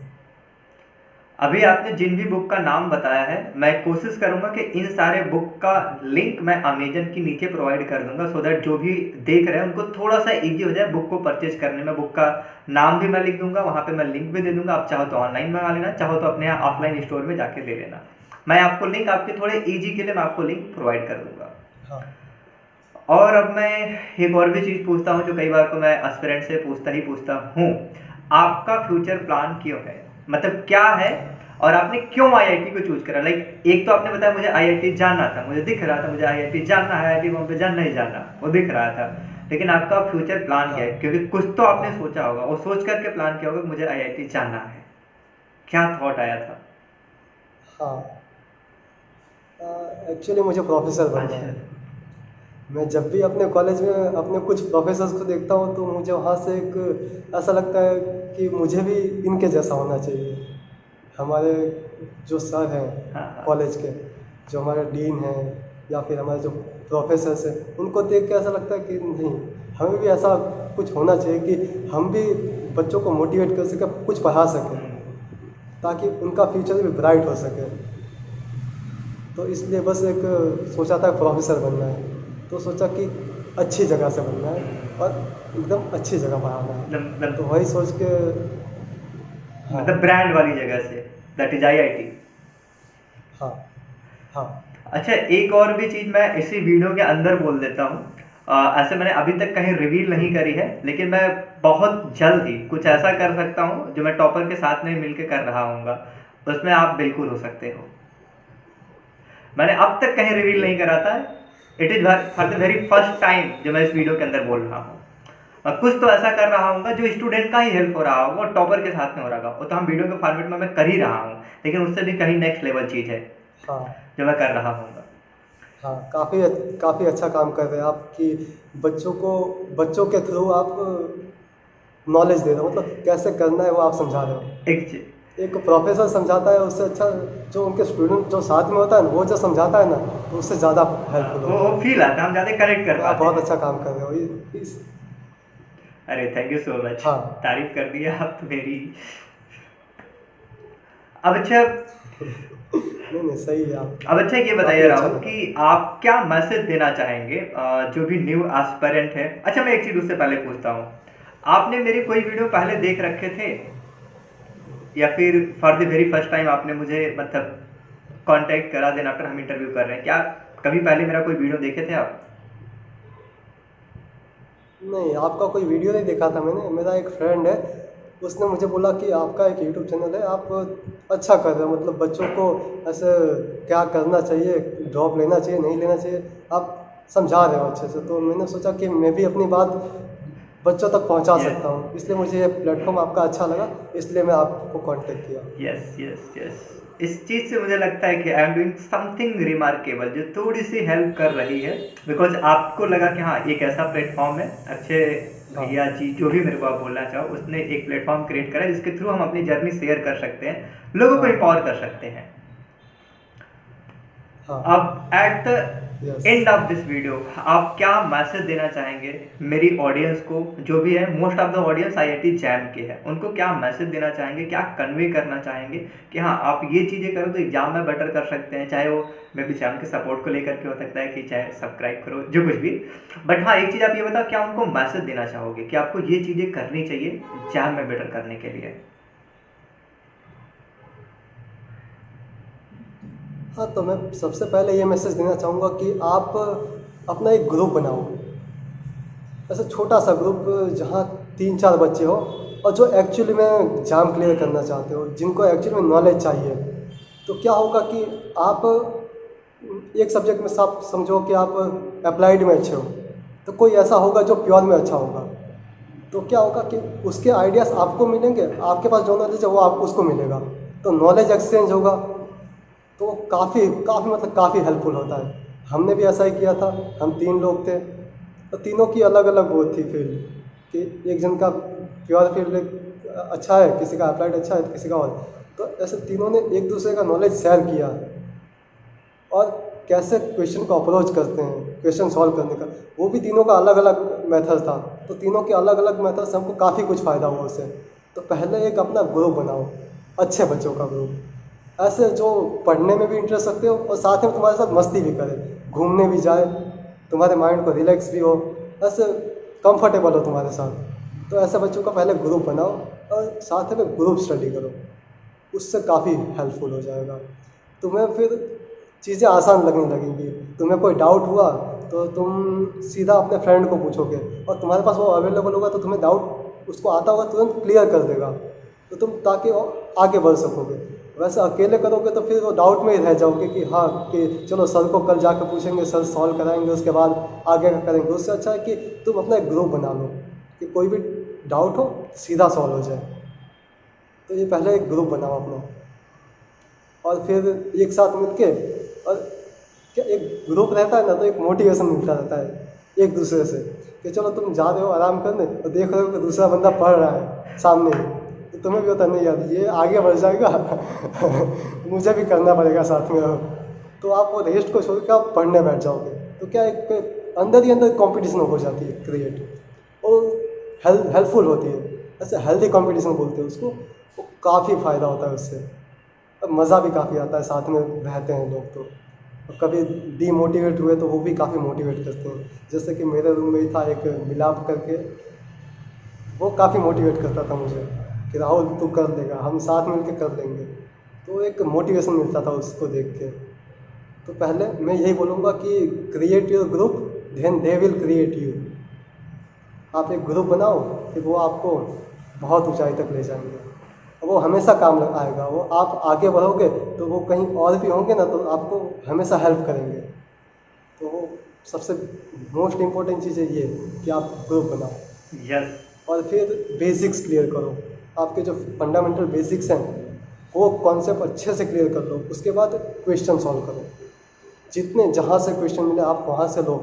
अभी आपने जिन भी बुक का नाम बताया है, मैं कोशिश करूंगा कि इन सारे बुक का लिंक मैं अमेजन के नीचे प्रोवाइड कर दूंगा, सो दैट जो भी देख रहे हैं उनको थोड़ा सा इजी हो जाए बुक को परचेज करने में। बुक का नाम भी मैं लिख दूंगा, वहाँ पे मैं लिंक भी दे दूंगा, आप चाहो तो ऑनलाइन मंगा लेना, चाहो तो अपने यहाँ ऑफलाइन स्टोर में जाके ले लेना। मैं आपको लिंक, आपके थोड़े ईजी के लिए मैं आपको लिंक प्रोवाइड कर दूंगा। हाँ, और अब मैं एक और भी चीज़ पूछता हूँ जो कई बार को मैं एस्पिरेंट से पूछता हूँ, आपका फ्यूचर प्लान क्यों है, मतलब क्या है, और आपने क्यों आईआईटी को चूज करा? लाइक एक तो आपने बताया मुझे आईआईटी जाना था, मुझे दिख रहा था मुझे आईआईटी जाना है, आईआईटी बॉम्बे जाना ही जाना, वो दिख रहा था, लेकिन आपका फ्यूचर प्लान क्या है? क्योंकि कुछ तो आपने सोचा होगा और सोच करके प्लान किया होगा कि मुझे आईआईटी जाना है, क्या थॉट आया था? हाँ। एक्चुअली मुझे प्रोफेसर बनना अच्छा। है। मैं जब भी अपने कॉलेज में अपने कुछ प्रोफेसर्स को देखता हूँ तो मुझे वहाँ से एक ऐसा लगता है कि मुझे भी इनके जैसा होना चाहिए। हमारे जो सर हैं हाँ। कॉलेज के, जो हमारे डीन हैं या फिर हमारे जो प्रोफेसर्स हैं, उनको देख के ऐसा लगता है कि नहीं, हमें भी ऐसा कुछ होना चाहिए कि हम भी बच्चों को मोटिवेट कर सकें, कुछ पढ़ा सकें, ताकि उनका फ्यूचर भी ब्राइट हो सके। तो इसलिए बस एक सोचा था प्रोफेसर बनना है, तो सोचा कि अच्छी जगह से बनना है और एकदम अच्छी जगह पढ़ाना है, तो वही सोच के। हाँ, मतलब ब्रांड वाली जगह से, दैट इज आईआईटी। हाँ, हाँ, अच्छा, एक और भी चीज़ मैं इसी वीडियो के अंदर बोल देता हूँ, ऐसे मैंने अभी तक कहीं रिवील नहीं करी है, लेकिन मैं बहुत जल्द ही कुछ ऐसा कर सकता हूँ जो मैं टॉपर के साथ में मिलकर कर रहा हूँगा, उसमें आप बिल्कुल हो सकते हो। मैंने अब तक कहीं रिवील नहीं करा था, it is for the very first time जो मैं इस वीडियो के अंदर बोल रहा हूँ। कुछ तो ऐसा कर रहा हूँ जो स्टूडेंट का ही हेल्प हो रहा होगा और टॉपर के साथ में हो रहा होगा, वो तो हम वीडियो के फॉर्मेट में मैं कर ही रहा हूँ, लेकिन उससे भी कहीं नेक्स्ट लेवल चीज़ है हाँ, जो मैं कर रहा हूँ। हाँ। काफ़ी अच्छा काम कर रहे हैं आप कि बच्चों के थ्रू आप नॉलेज दे रहे हो, मतलब कैसे करना है वो आप समझा रहे हो। एक प्रोफेसर समझाता है उससे अच्छा जो उनके स्टूडेंट जो साथ में होता है ना, वो जो समझाता है ना, तो उससे ज़्यादा हेल्पफुल वो होता है। फील आता है, हम ज़्यादा कनेक्ट कर तो आप पाते बहुत हैं। अच्छा काम कर रहे हो अरे थैंक यू सो मच, हाँ। तारीफ कर दी आप तो मेरी। अब अच्छा नहीं सही है आप। अब अच्छा ये बताइए काफी अच्छा राहुल लगा। कि आप क्या मैसेज देना चाहेंगे जो भी न्यू एस्पिरेंट है। अच्छा मैं एक चीज़ उससे पहले पूछता हूँ, आपने मेरे कोई वीडियो पहले देख रखे थे या फिर for the very first time आपने मुझे मतलब कांटेक्ट करा देन आफ्टर हम इंटरव्यू कर रहे हैं, क्या कभी पहले मेरा कोई वीडियो देखे थे आप? नहीं, आपका कोई वीडियो नहीं देखा था मैंने। मेरा एक फ्रेंड है, उसने मुझे बोला कि आपका एक यूट्यूब चैनल है, आप अच्छा कर रहे हो, मतलब बच्चों को ऐसे क्या करना चाहिए, ड्रॉप लेना चाहिए नहीं लेना चाहिए, आप समझा रहे हो अच्छे से। तो मैंने सोचा कि मैं भी अपनी बात बच्चों तक पहुंचा यस सकता हूँ, इसलिए मुझे ये प्लेटफॉर्म आपका अच्छा लगा, इसलिए मैं आपको कांटेक्ट किया। यस यस यस, इस चीज़ से मुझे लगता है कि I am doing something remarkable जो थोड़ी सी हेल्प कर रही है, बिकॉज आपको लगा कि हाँ एक ऐसा प्लेटफॉर्म है। अच्छे हाँ भैया जी जो भी मेरे को आप बोलना चाहो, उसने एक प्लेटफॉर्म क्रिएट करा है जिसके थ्रू हम अपनी जर्नी शेयर कर सकते हैं, लोगों को हाँ एम्पावर कर सकते हैं। हाँ। अब at the yes. End of this video आप क्या मैसेज देना चाहेंगे मेरी ऑडियंस को, जो भी है most of the audience IIT jam के है, उनको क्या मैसेज देना चाहेंगे, क्या कन्वे करना चाहेंगे कि हाँ आप ये चीज़ें करो तो एग्जाम में बेटर कर सकते हैं, चाहे वो मे बी एग्जाम के सपोर्ट को लेकर के हो सकता है कि चाहे सब्सक्राइब करो जो कुछ भी। बट हाँ एक चीज़ आप ये बताओ, क्या उनको मैसेज देना चाहोगे कि आपको ये चीज़ें करनी चाहिए एग्जाम में बेटर करने के लिए? हाँ, तो मैं सबसे पहले ये मैसेज देना चाहूँगा कि आप अपना एक ग्रुप बनाओ, ऐसा छोटा सा ग्रुप जहाँ 3-4 बच्चे हो और जो एक्चुअली में एग्ज़ाम क्लियर करना चाहते हो, जिनको एक्चुअली में नॉलेज चाहिए। तो क्या होगा कि आप एक सब्जेक्ट में आप समझो कि आप अप्लाइड में अच्छे हो, तो कोई ऐसा होगा जो प्योर में अच्छा होगा। तो क्या होगा कि उसके आइडियाज़ आपको मिलेंगे, आपके पास जो नॉलेज है वो आप उसको मिलेगा, तो नॉलेज एक्सचेंज होगा। तो काफ़ी काफ़ी मतलब काफ़ी हेल्पफुल होता है। हमने भी ऐसा ही किया था, हम 3 लोग थे, तो तीनों की अलग अलग वो थी फील्ड, कि एक जन का प्योर फील्ड अच्छा है, किसी का अप्लाइड अच्छा है, किसी का और। तो ऐसे तीनों ने एक दूसरे का नॉलेज शेयर किया और कैसे क्वेश्चन को अप्रोच करते हैं, क्वेश्चन सॉल्व करने का, वो भी तीनों का अलग अलग मेथड था। तो तीनों के अलग अलग मेथड से हमको काफ़ी कुछ फ़ायदा हुआ उससे। तो पहले एक अपना ग्रुप बनाओ, अच्छे बच्चों का ग्रुप, ऐसे जो पढ़ने में भी इंटरेस्ट रखते हो और साथ में तुम्हारे साथ मस्ती भी करे, घूमने भी जाए, तुम्हारे माइंड को रिलैक्स भी हो, ऐसे कंफर्टेबल हो तुम्हारे साथ। तो ऐसे बच्चों का पहले ग्रुप बनाओ और साथ में ग्रुप स्टडी करो, उससे काफ़ी हेल्पफुल हो जाएगा। तुम्हें फिर चीज़ें आसान लगने लगेंगी। तुम्हें कोई डाउट हुआ तो तुम सीधा अपने फ्रेंड को पूछोगे और तुम्हारे पास वो अवेलेबल होगा, तो तुम्हें डाउट उसको आता होगा तुरंत क्लियर कर देगा, तो तुम ताकि आगे बढ़ सकोगे। वैसे अकेले करोगे तो फिर वो डाउट में ही रह जाओगे कि हाँ कि चलो सर को कल जाकर पूछेंगे, सर सॉल्व कराएंगे, उसके बाद आगे का करेंगे। उससे अच्छा है कि तुम अपना एक ग्रुप बना लो कि कोई भी डाउट हो सीधा सॉल्व हो जाए। तो ये पहले एक ग्रुप बनाओ अपना, और फिर एक साथ मिलके, और क्या एक ग्रुप रहता है ना, तो एक मोटिवेशन मिलता रहता है एक दूसरे से कि चलो तुम जा रहे हो आराम करने और देख रहे हो कि दूसरा बंदा पढ़ रहा है सामने ही, तो तुम्हें भी होता नहीं यार ये आगे बढ़ जाएगा मुझे भी करना पड़ेगा साथ में। तो आप वो रेस्ट को छोड़ के आप पढ़ने बैठ जाओगे, तो क्या एक अंदर ही अंदर कंपटीशन हो जाती है क्रिएट, और हेल्पफुल होती है। ऐसे हेल्दी कंपटीशन बोलते हैं उसको। वो काफ़ी फ़ायदा होता है उससे, अब मज़ा भी काफ़ी आता है, साथ में रहते हैं लोग तो। और कभी डीमोटिवेट हुए तो वो भी काफ़ी मोटिवेट करते हैं। जैसे कि मेरे रूम में ही था एक मिलाप करके, वो काफ़ी मोटिवेट करता था मुझे कि राहुल तू कर देगा, हम साथ मिलकर कर लेंगे। तो एक मोटिवेशन मिलता था उसको देख के। तो पहले मैं यही बोलूँगा कि create your group then they will create you. आप एक ग्रुप बनाओ, फिर वो आपको बहुत ऊंचाई तक ले जाएंगे, और वो हमेशा काम आएगा। वो आप आगे बढ़ोगे तो वो कहीं और भी होंगे ना, तो आपको हमेशा हेल्प करेंगे। तो वो सबसे मोस्ट इम्पोर्टेंट चीज़ है ये कि आप ग्रुप बनाओ। यस। और फिर बेसिक्स क्लियर करो, आपके जो फंडामेंटल बेसिक्स हैं वो कॉन्सेप्ट अच्छे से क्लियर कर लो। उसके बाद क्वेश्चन सॉल्व करो, जितने जहाँ से क्वेश्चन मिले आप वहाँ से लो।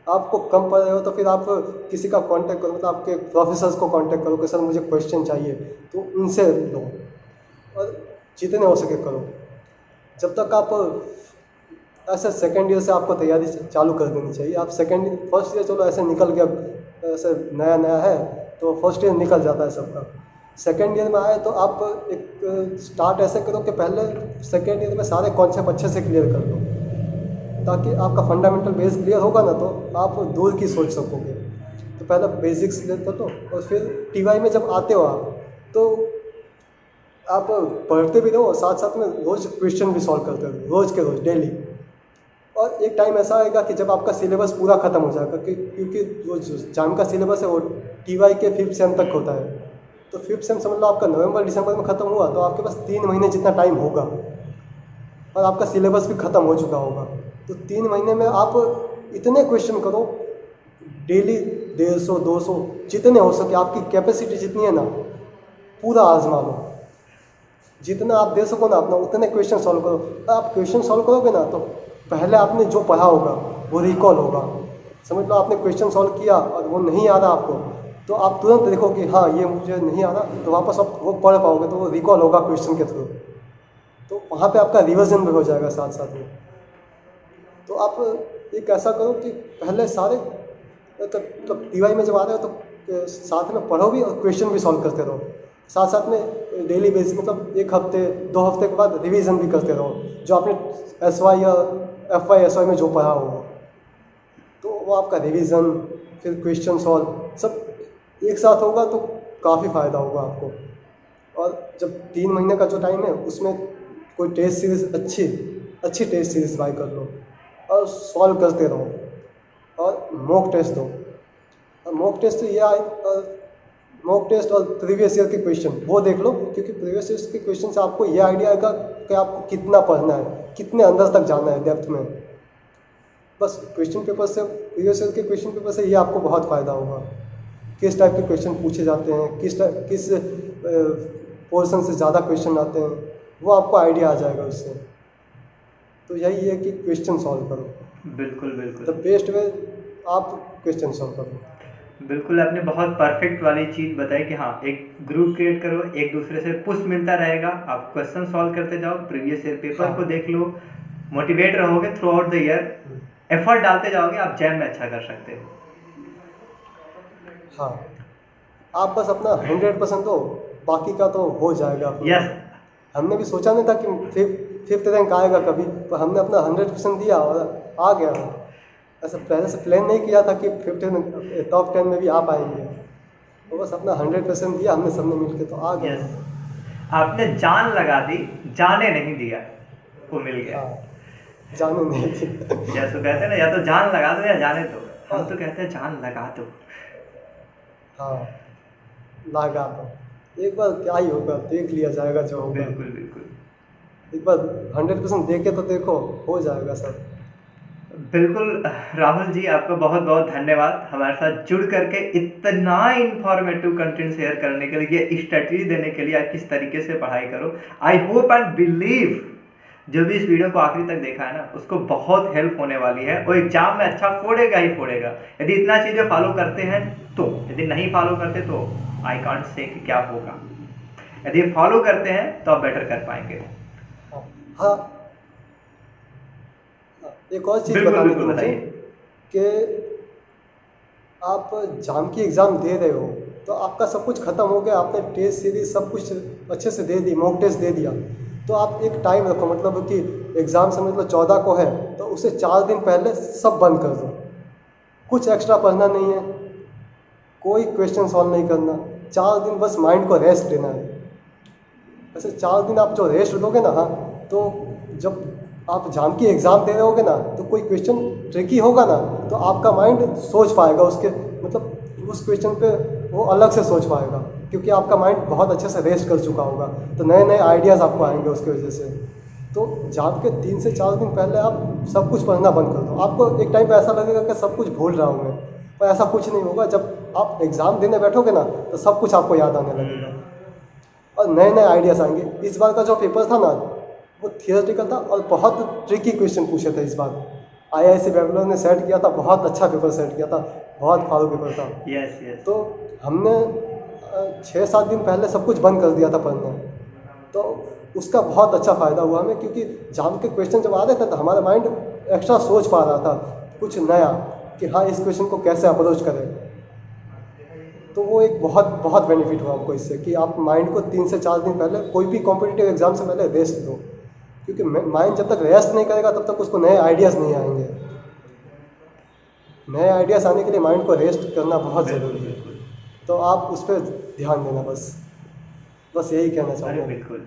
आपको कम पड़ रहे हो तो फिर आप किसी का कांटेक्ट करो, मतलब आपके प्रोफेसर्स को कांटेक्ट करो कि सर मुझे क्वेश्चन चाहिए, तो उनसे लो और जितने हो सके करो। जब तक आप ऐसे सेकेंड ईयर से आपको तैयारी चालू कर देनी चाहिए। आप फर्स्ट ईयर चलो ऐसे निकल गया, ऐसे नया नया है तो फर्स्ट ईयर निकल जाता है सबका। सेकेंड ईयर में आए तो आप एक स्टार्ट ऐसे करो कि पहले सेकेंड ईयर में सारे कॉन्सेप्ट अच्छे से क्लियर कर लो, ताकि आपका फंडामेंटल बेस क्लियर होगा ना तो आप दूर की सोच सकोगे। तो पहले बेसिक्स क्लियर कर लो और फिर टीवाई में जब आते हो आप तो आप पढ़ते भी रहो, साथ साथ में रोज़ क्वेश्चन भी सॉल्व करते रहो, रोज़ के रोज़ डेली। और एक टाइम ऐसा आएगा कि जब आपका सिलेबस पूरा ख़त्म हो जाएगा, क्योंकि जो जाम का सिलेबस है वो टीवाई के 5th सेम तक होता है। तो 5th सेम समझ लो आपका नवंबर दिसंबर में ख़त्म हुआ तो आपके पास 3 महीने जितना टाइम होगा और आपका सिलेबस भी ख़त्म हो चुका होगा। तो 3 महीने में आप इतने क्वेश्चन करो डेली, 150 200 जितने हो सके, आपकी कैपेसिटी जितनी है ना पूरा आजमा लो, जितना आप दे सको ना अपना उतने क्वेश्चन सॉल्व करो। आप क्वेश्चन सॉल्व करोगे ना तो पहले आपने जो पढ़ा होगा वो रिकॉल होगा। समझ लो आपने क्वेश्चन सॉल्व किया और वो नहीं आ रहा आपको, तो आप तुरंत देखो कि हाँ ये मुझे नहीं आ रहा, तो वापस आप वो पढ़ पाओगे, तो वो रिकॉल होगा क्वेश्चन के थ्रू। तो वहाँ पे आपका रिविजन भी हो जाएगा साथ साथ में। तो आप एक ऐसा करो कि पहले सारे मतलब टीवाई में जब आ रहे हो तो साथ में पढ़ो भी और क्वेश्चन भी सॉल्व करते रहो, साथ साथ में डेली बेसिस मतलब 1 हफ्ते 2 हफ्ते के बाद रिवीजन भी करते रहो जो आपने SY या FY SY में जो पढ़ा होगा। तो वो आपका रिवीजन फिर क्वेश्चन सॉल्व सब एक साथ होगा तो काफ़ी फ़ायदा होगा आपको। और जब 3 महीने का जो टाइम है उसमें कोई टेस्ट सीरीज़ अच्छी टेस्ट सीरीज़ बाय कर लो और सॉल्व करते रहो और मॉक टेस्ट दो। और मॉक टेस्ट ये आए, मॉक टेस्ट और प्रीवियस ईयर के क्वेश्चन वो देख लो, क्योंकि प्रीवियस ईयर के क्वेश्चन से आपको ये आइडिया आएगा कि आपको कितना पढ़ना है, कितने अंदर तक जाना है डेप्थ में। बस क्वेश्चन पेपर से, प्रीवियस ईयर के क्वेश्चन पेपर से ये आपको बहुत फ़ायदा होगा, किस टाइप के क्वेश्चन पूछे जाते हैं, किस पोर्शन से ज़्यादा क्वेश्चन आते हैं, वो आपको आइडिया आ जाएगा उससे। तो यही है कि क्वेश्चन सॉल्व करो। बिल्कुल बिल्कुल द बेस्ट वे आप क्वेश्चन सॉल्व करो। बिल्कुल, आपने बहुत परफेक्ट वाली चीज़ बताई कि हाँ एक ग्रुप क्रिएट करो, एक दूसरे से पुश मिलता रहेगा, आप क्वेश्चन सॉल्व करते जाओ, प्रीवियस ईयर पेपर को देख लो, मोटिवेट रहोगे through out the year, effort डालते जाओगे, आप जैम में अच्छा कर सकते हो। हाँ, आप बस अपना 100% दो, बाकी का तो हो जाएगा। यस, हमने भी सोचा नहीं था कि 5th रैंक आएगा कभी, पर हमने अपना 100% दिया और आ गया। ऐसा पहले से प्लान नहीं किया था कि 5th में टॉप 10 में भी आ पाएंगे, तो बस अपना 100% दिया हमने सबने मिलकर, तो आ गया। यस, आपने जान लगा दी, जाने नहीं दिया, वो मिल गया। जाने नहीं दिया। जैसे कहते हैं ना, या तो जान लगा दो या जाने दो, हम तो कहते हैं जान लगा दो। हाँ, लगा दो, एक बार क्या ही होगा, देख लिया जाएगा जो होगा। बिल्कुल बिल्कुल, एक बार 100% दे के तो देखो, हो जाएगा सब। बिल्कुल राहुल जी, आपका बहुत बहुत धन्यवाद हमारे साथ जुड़ करके इतना इंफॉर्मेटिव कंटेंट शेयर करने के लिए, स्ट्रेटजी देने के लिए, आप किस तरीके से पढ़ाई करो। आई होप एंड बिलीव जो भी इस वीडियो को आखिरी तक देखा है ना, उसको बहुत हेल्प होने वाली है। वो एग्जाम में अच्छा फोड़ेगा ही फोड़ेगा, यदि इतना चीज़ें फॉलो करते हैं तो। यदि नहीं फॉलो करते तो आई कांट से कि क्या होगा। यदि फॉलो करते हैं तो आप बेटर कर पाएंगे। हाँ, एक और चीज़ बतानी थी मुझे कि आप जाम की एग्ज़ाम दे रहे हो तो आपका सब कुछ ख़त्म हो गया, आपने टेस्ट सीरीज सब कुछ अच्छे से दे दी, मॉक टेस्ट दे दिया, तो आप एक टाइम रखो, मतलब कि एग्ज़ाम समझ लो 14 को है तो उसे 4 दिन पहले सब बंद कर दो। कुछ एक्स्ट्रा पढ़ना नहीं है, कोई क्वेश्चन सॉल्व नहीं करना, 4 दिन बस माइंड को रेस्ट देना है। ऐसे 4 दिन आप जो रेस्ट दोगे ना, हाँ, तो जब आप जाम की एग्ज़ाम दे रहे होगे ना तो कोई क्वेश्चन ट्रिकी होगा ना तो आपका माइंड सोच पाएगा उसके, मतलब उस क्वेश्चन पे वो अलग से सोच पाएगा, क्योंकि आपका माइंड बहुत अच्छे से रेस्ट कर चुका होगा, तो नए नए आइडियाज़ आपको आएंगे उसकी वजह से। तो जाम के 3 से 4 दिन पहले आप सब कुछ पढ़ना बंद कर दो। आपको एक टाइम पे ऐसा लगेगा कि सब कुछ भूल रहा हूँ मैं, पर ऐसा कुछ नहीं होगा। जब आप एग्ज़ाम देने बैठोगे ना तो सब कुछ आपको याद आने लगेगा और नए नए आइडियाज़ आएंगे। इस बार का जो पेपर था ना वो थियोरेटिकल था और बहुत ट्रिकी क्वेश्चन पूछे थे इस बार, IIC बेंगलोर ने सेट किया था, बहुत अच्छा पेपर सेट किया था, बहुत फाड़ू पेपर था। Yes yes. तो हमने 6-7 दिन पहले सब कुछ बंद कर दिया था पढ़ना। तो उसका बहुत अच्छा फ़ायदा हुआ हमें, क्योंकि जाम के क्वेश्चन जब आ रहे थे तो हमारा माइंड एक्स्ट्रा सोच पा रहा था कुछ नया, कि हाँ इस क्वेश्चन को कैसे अप्रोच करें। तो वो एक बहुत बहुत बेनिफिट हुआ हमको इससे, कि आप माइंड को 3 से 4 दिन पहले कोई भी कॉम्पिटिटिव एग्जाम से पहले रेस्ट दो, क्योंकि माइंड जब तक रेस्ट नहीं करेगा तब तक उसको नए आइडियाज़ नहीं आएंगे। नए आइडियाज़ आने के लिए माइंड को रेस्ट करना बहुत ज़रूरी है। तो आप उस पर ध्यान देना, बस यही कहना अरे चाहूँगा। बिल्कुल,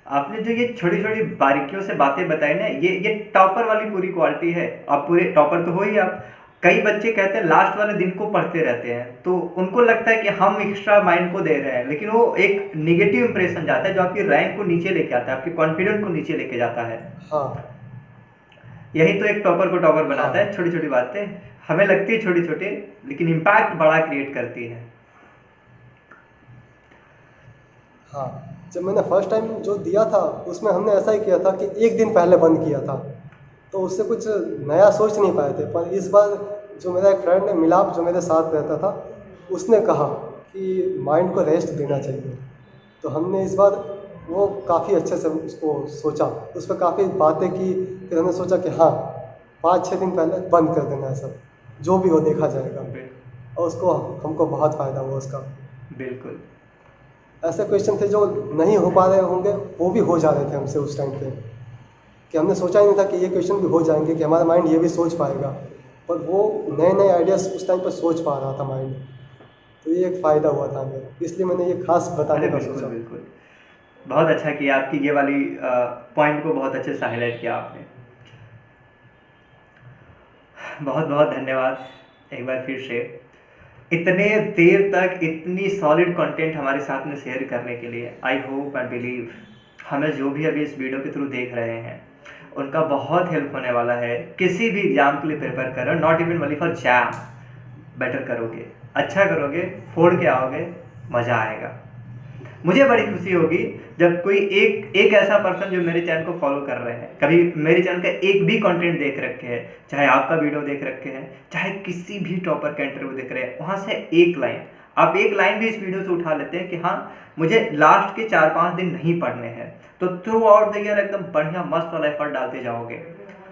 आपने जो ये छोटी छोटी बारीकियों से बातें बताई ना, ये टॉपर वाली पूरी क्वालिटी है। आप पूरे टॉपर तो हो ही आप। कई बच्चे कहते हैं लास्ट वाले दिन को पढ़ते रहते हैं, तो उनको लगता है कि हम एक्स्ट्रा माइंड को दे रहे हैं, लेकिन वो एक निगेटिव इंप्रेशन जाता है जो आपकी रैंक को नीचे लेके आता है, आपके कॉन्फिडेंस को नीचे लेके जाता है। हाँ यही तो एक टॉपर को टॉपर बनाता है। छोटी छोटी बातें हमें लगती है छोटी छोटी, लेकिन इम्पैक्ट बड़ा क्रिएट करती है। हाँ, जब मैंने फर्स्ट टाइम जो दिया था उसमें हमने ऐसा ही किया था कि एक दिन पहले बंद किया था, तो उससे कुछ नया सोच नहीं पाए थे। पर इस बार जो मेरा एक फ्रेंड है मिलाप, जो मेरे साथ रहता था, उसने कहा कि माइंड को रेस्ट देना चाहिए। तो हमने इस बार वो काफ़ी अच्छे से उसको सोचा, उस पर काफ़ी बातें की। फिर हमने सोचा कि हाँ 5-6 दिन पहले बंद कर देना है सब, जो भी हो देखा जाएगा। और उसको हमको बहुत फ़ायदा हुआ उसका। बिल्कुल। ऐसे क्वेश्चन थे जो नहीं हो पा रहे होंगे, वो भी हो जा रहे थे हमसे उस टाइम पे, कि हमने सोचा ही नहीं था कि ये क्वेश्चन भी हो जाएंगे, कि हमारा माइंड ये भी सोच पाएगा। पर वो नए नए आइडियाज़ उस टाइम पर सोच पा रहा था माइंड। तो ये एक फ़ायदा हुआ था हमें, इसलिए मैंने ये खास बताने अरे का बिल्कुल सोचा। बिल्कुल, बहुत अच्छा किया। आपकी ये वाली पॉइंट को बहुत अच्छे से हाईलाइट किया आपने। बहुत बहुत धन्यवाद एक बार फिर से, इतने देर तक इतनी सॉलिड कंटेंट हमारे साथ में शेयर करने के लिए। आई होप एंड बिलीव हमें जो भी अभी इस वीडियो के थ्रू देख रहे हैं उनका बहुत हेल्प होने वाला है। किसी भी एग्जाम के लिए प्रिपेयर करो, not even only for jam, better करोगे, अच्छा करोगे, फोड़ के आओगे, मज़ा आएगा। मुझे बड़ी खुशी होगी जब कोई एक ऐसा पर्सन जो मेरे चैनल को फॉलो कर रहे हैं, कभी मेरे चैनल का एक भी कंटेंट देख रखे हैं, चाहे आपका वीडियो देख रखे हैं, चाहे किसी भी टॉपर का इंटरव्यू देख रहे हैं, वहाँ से एक लाइन, आप एक लाइन भी इस वीडियो से उठा लेते हैं कि हाँ मुझे लास्ट के 4-5 दिन नहीं पढ़ने हैं, तो थ्रू आउट द ईयर एकदम बढ़िया मस्त वाला एफर्ट डालते जाओगे।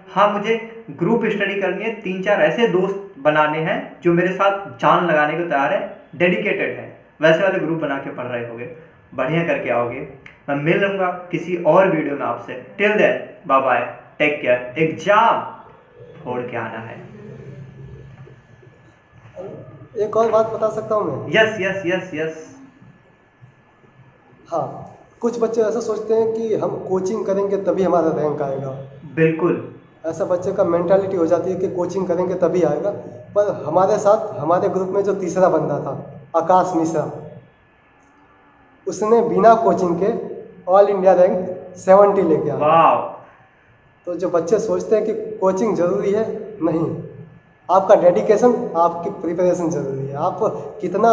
हाँ मुझे ग्रुप स्टडी करनी है, 3-4 ऐसे दोस्त बनाने हैं जो मेरे साथ जान लगाने को तैयार है, डेडिकेटेड है, वैसे वाले ग्रुप बना के पढ़ रहे होगे, बढ़िया करके आओगे। मैं मिल लूँगा किसी और वीडियो में आपसे। Till then bye bye, take care. Exam फोड़ के आना है। एक और बात बता सकता हूँ मैं? Yes yes yes yes. हाँ, कुछ बच्चे ऐसा सोचते हैं कि हम कोचिंग करेंगे तभी हमारा रैंक आएगा। बिल्कुल। ऐसा बच्चे का मेंटालिटी हो जाती है कि कोचिंग करेंगे तभी आएगा। पर हमारे साथ हमारे ग्रुप में जो तीसरा बंदा था, आकाश मिश्रा, उसने बिना कोचिंग के ऑल इंडिया रैंक 70 लेके आया। वाह। तो जो बच्चे सोचते हैं कि कोचिंग ज़रूरी है, नहीं, आपका डेडिकेशन, आपकी प्रिपरेशन ज़रूरी है। आप कितना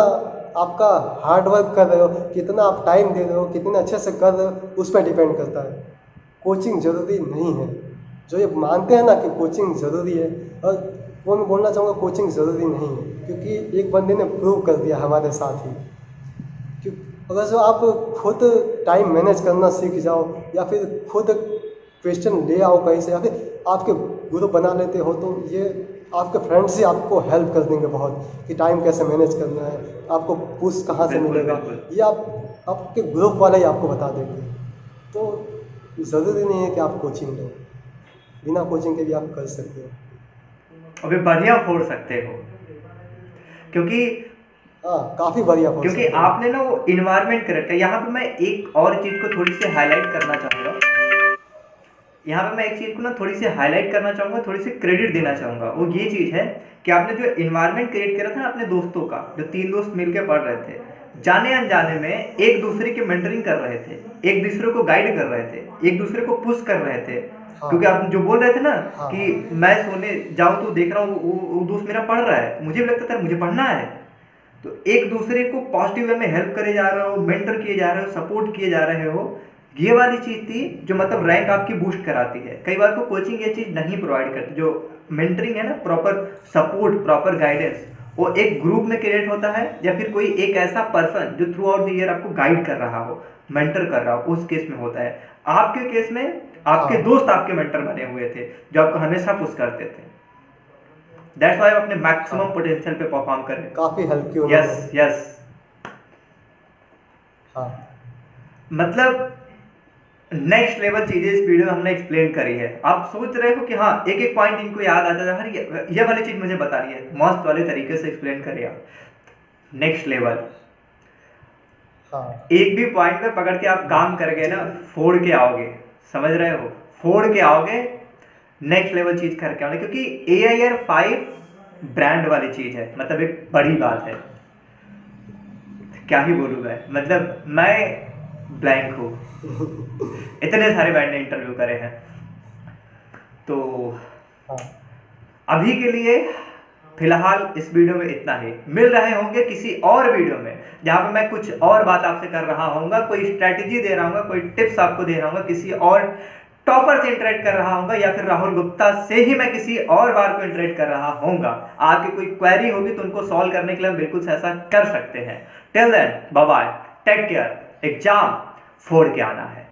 आपका हार्ड वर्क कर रहे हो, कितना आप टाइम दे रहे हो, कितने अच्छे से कर रहे हो, उस पर डिपेंड करता है। कोचिंग ज़रूरी नहीं है। जो ये मानते हैं ना कि कोचिंग ज़रूरी है, और वो मैं बोलना चाहूँगा कोचिंग ज़रूरी नहीं है, क्योंकि एक बंदे ने प्रूव कर दिया हमारे साथ ही। अगर जो आप खुद टाइम मैनेज करना सीख जाओ, या फिर खुद क्वेश्चन ले आओ कहीं से, या फिर आपके ग्रुप बना लेते हो, तो ये आपके फ्रेंड्स ही आपको हेल्प कर देंगे बहुत, कि टाइम कैसे मैनेज करना है, आपको पुश कहाँ से मिलेगा, ये आपके ग्रुप वाले ही आपको बता देंगे। तो ज़रूरी नहीं है कि आप कोचिंग लो, बिना कोचिंग के भी आप कर सकते हो। अभी बढ़िया फोड़ सकते हो, क्योंकि हाँ काफ़ी बढ़िया, क्योंकि आपने ना वो इन्वायरमेंट करेक्ट है। यहाँ पे मैं एक और चीज़ को थोड़ी सी हाईलाइट करना चाहूँगा, यहाँ पे मैं एक चीज़ को ना थोड़ी सी हाईलाइट करना चाहूँगा, थोड़ी सी क्रेडिट देना चाहूँगा। वो ये चीज़ है कि आपने जो इन्वायरमेंट क्रिएट करा था ना अपने दोस्तों का, जो 3 दोस्त मिलकर पढ़ रहे थे, जाने अनजाने में एक दूसरे की मेंटरिंग कर रहे थे, एक दूसरे को गाइड कर रहे थे, एक दूसरे को पुश कर रहे थे। हाँ। क्योंकि आप जो बोल रहे थे ना, हाँ, कि मैं सोने जाऊँ तो देख रहा हूँ वो दोस्त मेरा पढ़ रहा है, मुझे भी लगता था मुझे पढ़ना है, तो एक दूसरे को पॉजिटिव वे में हेल्प करे जा रहे हो, मेंटर किए जा रहे हो, सपोर्ट किए जा रहे हो, ये वाली चीज़ थी जो मतलब रैंक आपकी बूस्ट कराती है। कई बार को कोचिंग ये चीज़ नहीं प्रोवाइड करती, जो मेंटरिंग है ना, प्रॉपर सपोर्ट, प्रॉपर गाइडेंस, वो एक ग्रुप में क्रिएट होता है या फिर कोई एक ऐसा पर्सन जो थ्रू आउट द ईयर आपको गाइड कर रहा हो, मेंटर कर रहा हो, उस केस में होता है। आपके केस में आपके दोस्त आपके मेंटर बने हुए थे जो आपको हमेशा पुश करते थे। दैट्स व्हाई आप अपने मैक्सिमम पोटेंशियल पे परफॉर्म कर रहे हैं। काफी हेल्प की यस उन्होंने। यस। हाँ मतलब नेक्स्ट लेवल चीजें इस वीडियो में हमने एक्सप्लेन करी है। आप सोच रहे हो कि हाँ एक एक पॉइंट इनको याद आता है, हर ये वाली चीज मुझे बता रही है, मस्त वाले तरीके से एक्सप्लेन करिए आप। नेक्स्ट लेवल, हाँ एक भी पॉइंट पे पकड़ के आप काम करके ना फोड़ के आओगे, समझ रहे हो, फोड़ के आओगे, नेक्स्ट लेवल चीज करके आओगे, क्योंकि AIR 5 ब्रांड वाली चीज है, मतलब एक बड़ी बात है। क्या ही बोलूँ मतलब मैं ब्लैंक हूँ। इतने सारे ब्रांड ने इंटरव्यू करे हैं। तो हाँ अभी के लिए फिलहाल इस वीडियो में इतना ही। मिल रहे होंगे किसी और वीडियो में जहाँ पे मैं कुछ और बात आपसे कर रहा हूँगा, कोई स्ट्रैटेजी दे रहा हूँगा, कोई टिप्स आपको दे रहा हूँगा, किसी और टॉपर से इंटरेक्ट कर रहा हूँगा, या फिर राहुल गुप्ता से ही मैं किसी और बार को इंटरेक्ट कर रहा हूँगा। आपकी कोई क्वेरी होगी तो उनको सॉल्व करने के लिए हम बिल्कुल ऐसा कर सकते हैं। Till then bye bye, take care. Exam फोड़ के आना है।